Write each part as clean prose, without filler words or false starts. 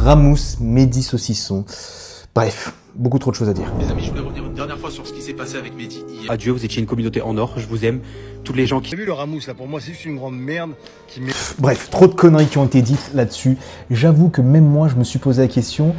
Ramous, Mehdi Saucisson. Bref, beaucoup trop de choses à dire. Mes amis, je voulais revenir une dernière fois sur ce qui s'est passé avec Mehdi hier. Adieu, vous étiez une communauté en or, je vous aime. Tous les gens qui... J'ai vu le Ramous là, pour moi c'est juste une grande merde qui met... Bref, trop de conneries qui ont été dites là-dessus. J'avoue que même moi, je me suis posé la question,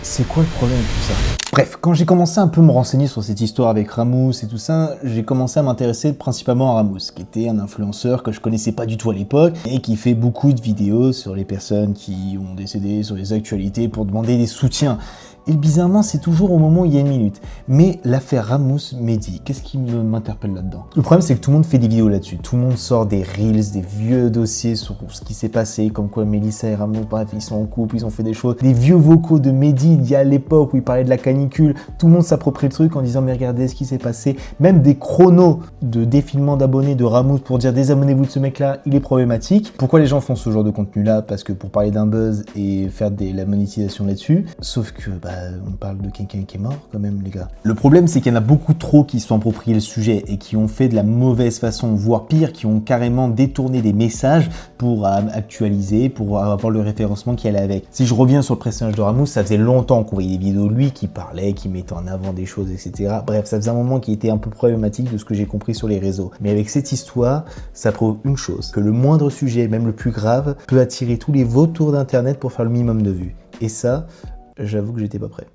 c'est quoi le problème avec tout ça? Bref, quand j'ai commencé un peu à me renseigner sur cette histoire avec Ramous et tout ça, j'ai commencé à m'intéresser principalement à Ramous, qui était un influenceur que je connaissais pas du tout à l'époque et qui fait beaucoup de vidéos sur les personnes qui ont décédé, sur les actualités pour demander des soutiens. Et bizarrement, c'est toujours au moment où il y a une minute. Mais l'affaire Ramous-Mehdi, qu'est-ce qui m'interpelle là-dedans? Le problème, c'est que tout le monde fait des vidéos là-dessus. Tout le monde sort des reels, des vieux dossiers sur ce qui s'est passé, comme quoi Mélissa et Ramous, bref, ils sont en couple, ils ont fait des choses. Des vieux vocaux de Mehdi d'il y a l'époque où il parlait de la canicule. Tout le monde s'approprie le truc en disant, mais regardez ce qui s'est passé. Même des chronos de défilement d'abonnés de Ramous pour dire, désabonnez-vous de ce mec-là, il est problématique. Pourquoi les gens font ce genre de contenu-là? Parce que pour parler d'un buzz et faire la monétisation là-dessus. Sauf que, on parle de quelqu'un qui est mort quand même, les gars. Le problème, c'est qu'il y en a beaucoup trop qui se sont appropriés le sujet et qui ont fait de la mauvaise façon, voire pire, qui ont carrément détourné des messages pour actualiser, pour avoir le référencement qui allait avec. Si je reviens sur le personnage de Ramous, ça faisait longtemps qu'on voyait des vidéos de lui qui parlait, qui mettait en avant des choses, etc. Bref, ça faisait un moment qui était un peu problématique de ce que j'ai compris sur les réseaux. Mais avec cette histoire, ça prouve une chose, que le moindre sujet, même le plus grave, peut attirer tous les vautours d'internet pour faire le minimum de vues. Et ça, j'avoue que j'étais pas prêt.